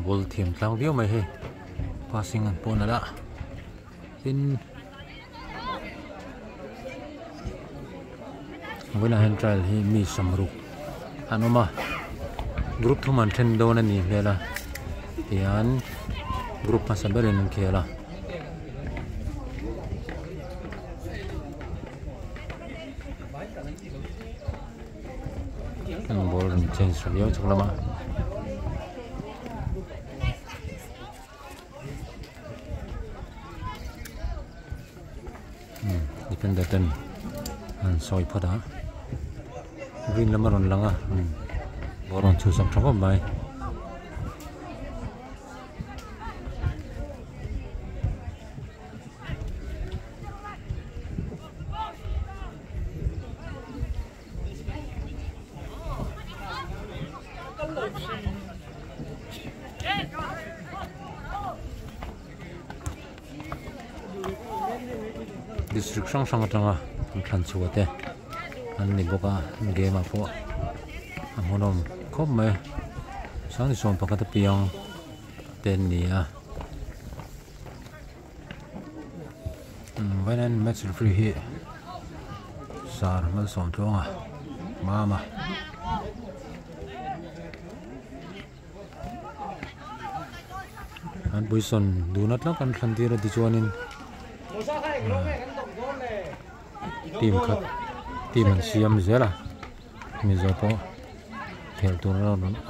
bol thiam tlang dio mai he passing an pon ala tin wina hen trial hi mi samru anoma group thuman then don ani hlela tian group ma saberin an khela bol change rabio chaklama defender ten an soi phada green lamaron langa boron chu sam thangom mai district sang sang atanga thlan chuate an ni boka game a pho amonom khop mai sang som pakata piang ten nia when an match free hi sar mal som thonga mama an buison dunat la kan thlan tira di chuanin team khat team an siam zela mi zo po khel tur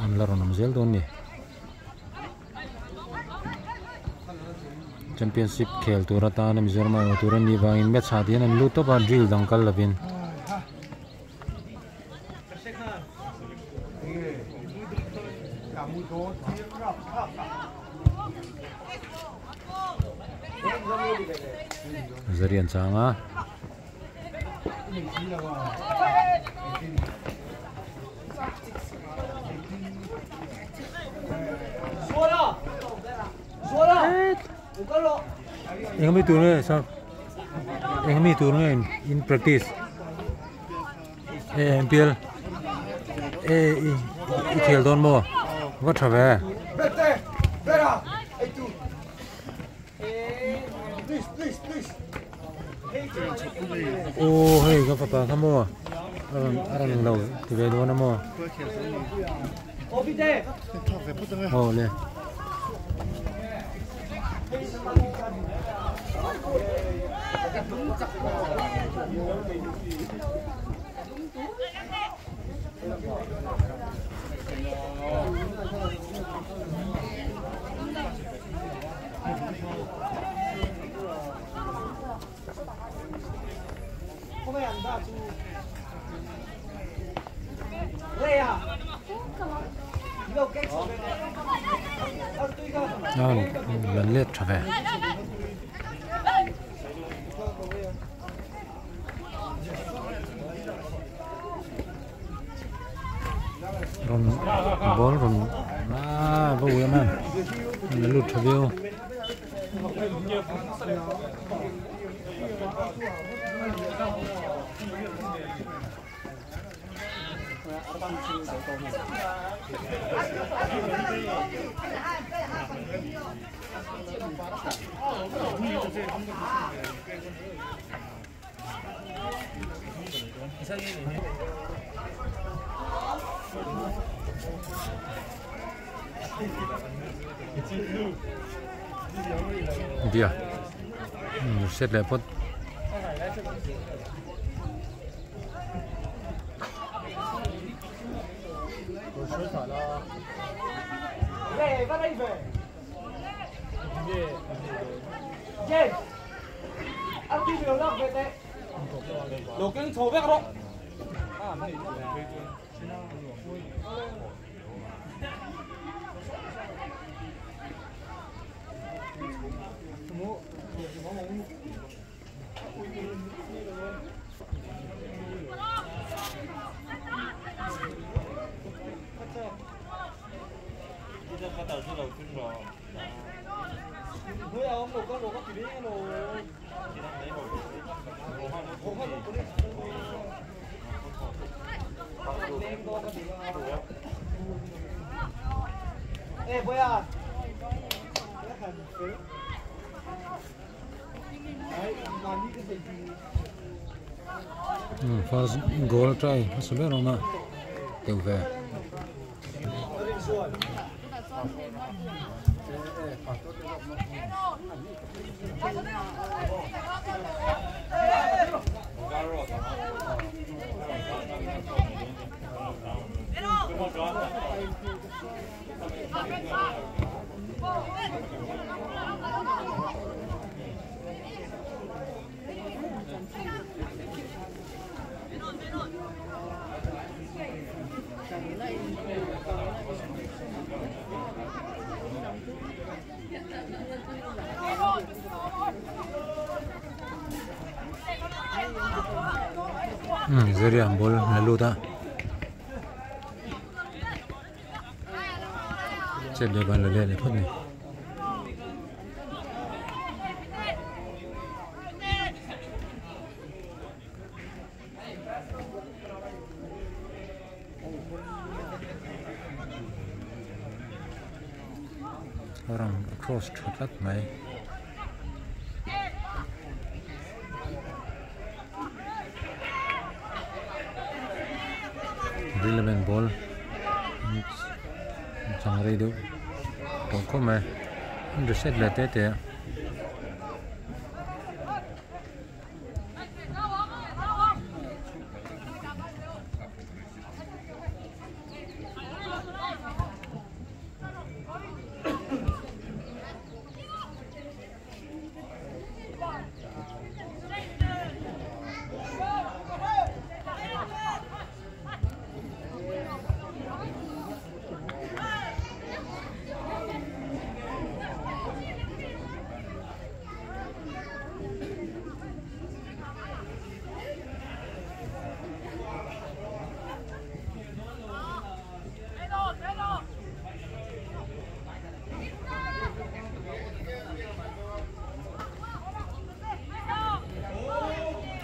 an la ron am zel don ni championship khel tur ta na mi zerma tur ni ba in match hadin an luto ba drill dangkal lavin Zarian changa Engami tu ne sab engami tu ne in practice MPL I khel don mo what thave please oh hey ka papa kamo aran lo ti ve do na mo oh le lần lượt trở về ron ball ron vô em anh lần lượt trở về Dia set lại pot đồ kinh số biết không? Ê, bơi à? first goal try sabe roma teu ve Zeria bol lalu ta set dia ban le le phot ni orang cross thotat mai relevant ball chẳng rây đâu còn có mà được set là tết thế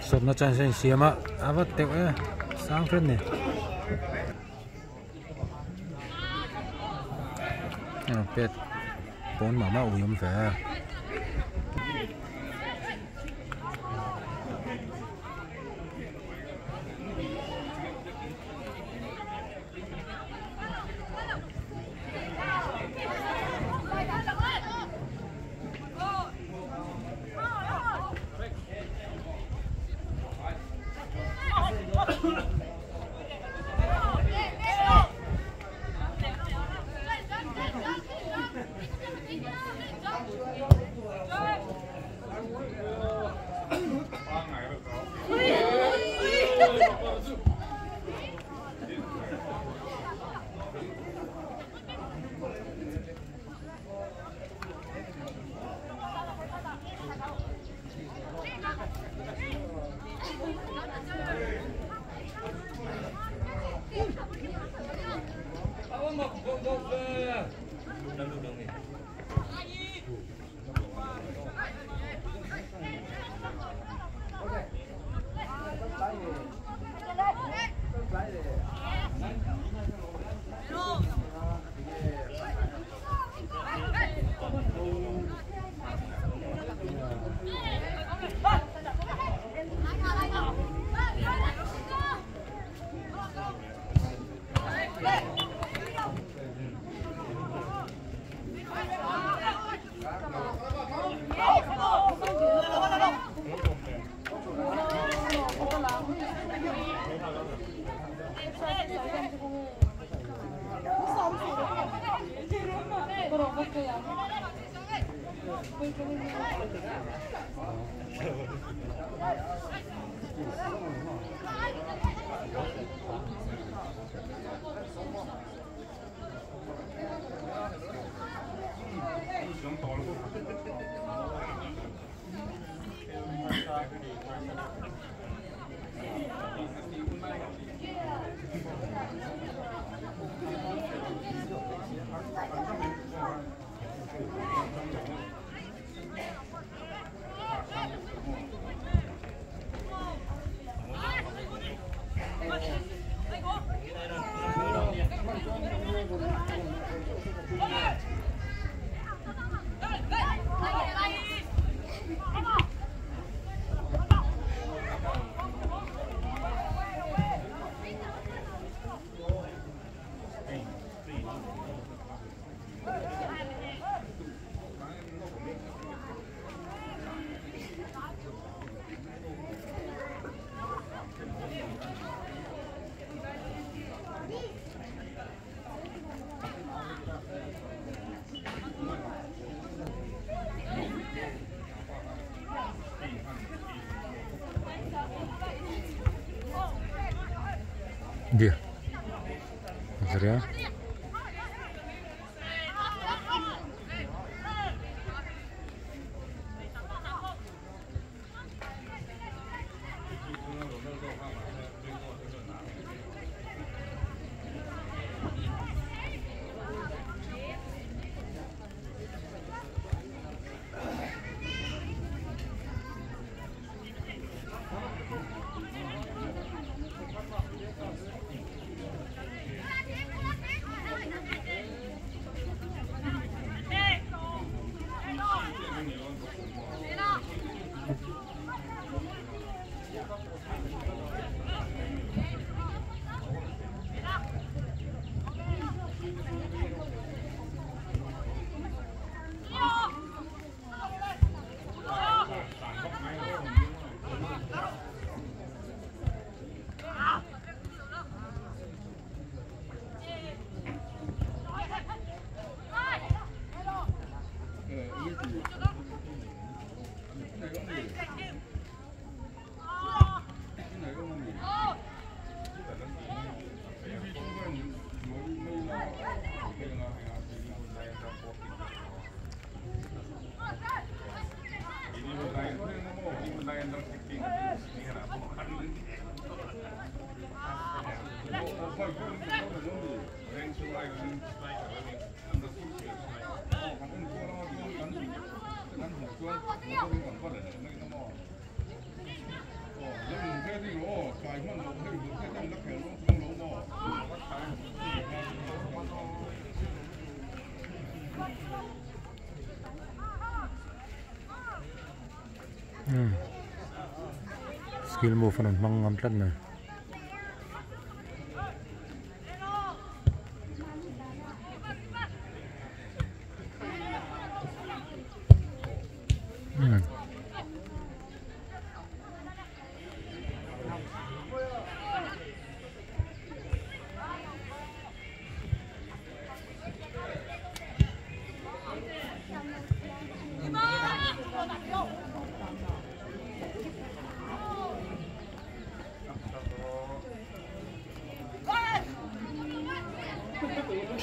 sốt nó chan sen xiêm á vắt tẹo á sáng phết nè pet bốn mà mau yếm về Dia, Zria. Skill move on mang ngam tlat na.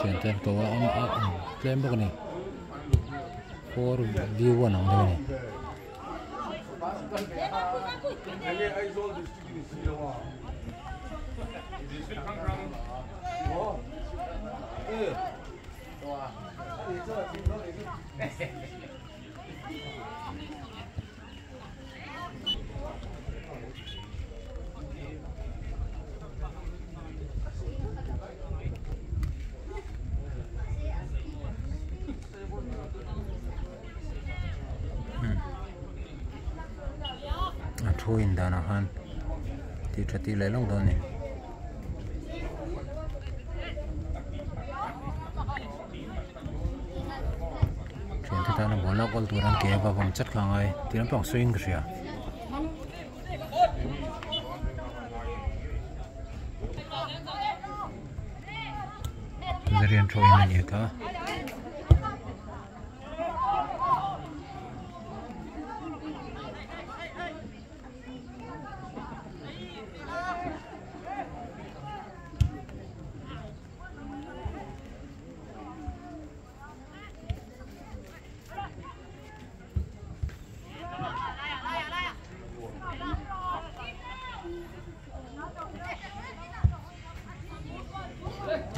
Center to claim bak ni for view one ang ni thu in đàn han thì trả tỷ lệ long đó này chuyện thứ ta là bỏ lỡ con tuổi đang kéo vào vòng chất khang ai thì nó bằng swing kìa Zarian trôi này cả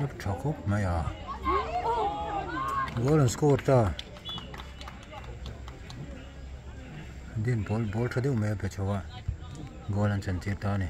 Sắp chọc khúc mày à. Goal and score ta. Din ball thadi me pe chawa. Goal and chan ta ne.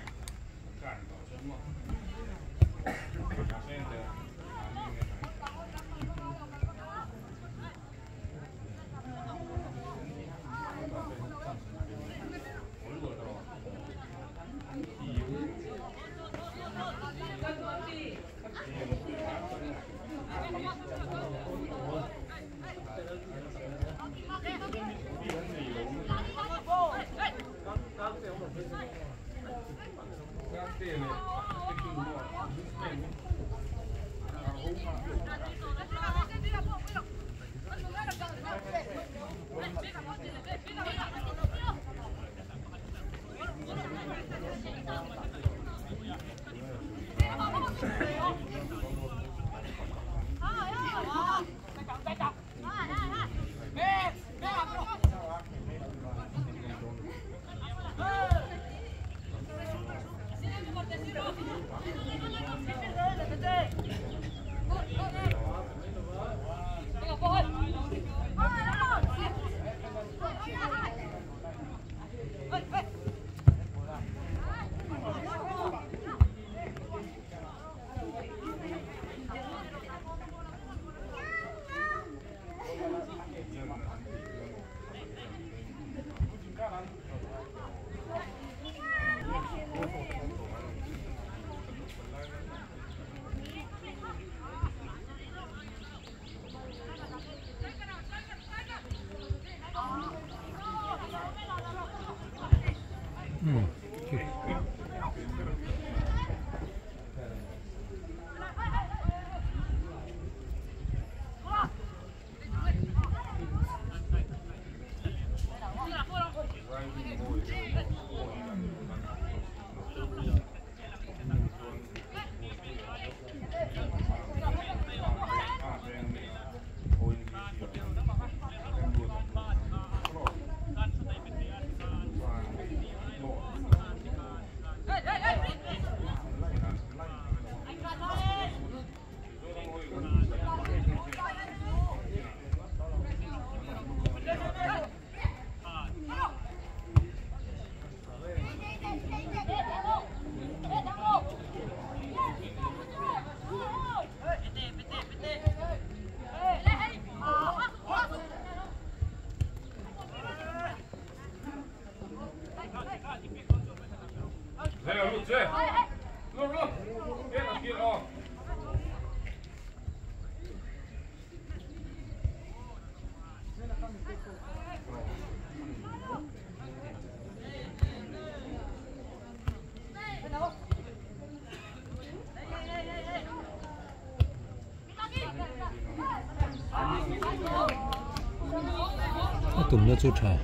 Tụm nó chút thà,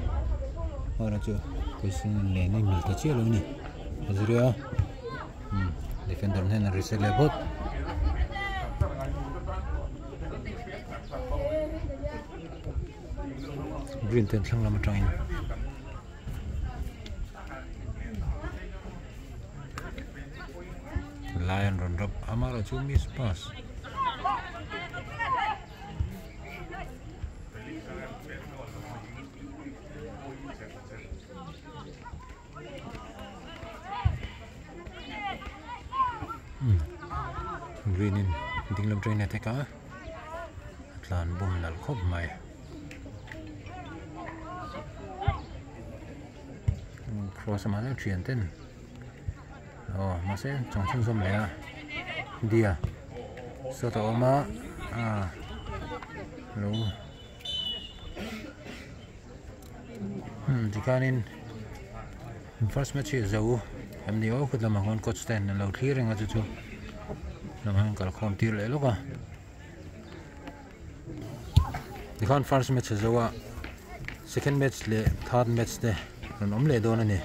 hoặc là chỗ cái sinh nền này mình cái chia luôn nè, cái gì đó, defender này là reset level, green ten sang làm trang, Lion run up, Amara chu miss pass. Green in ding lam train này cả lan bom nal khop mai cross mà nó chuyển tên mà sẽ trong chân zoom này dia so to mà lu dikanin first match zau em niyo khut lam ngon coach ten lo clearing a chu Namang kalau kontir le loka. Dikan first match zawa, second match le third match de, nom le dona ni.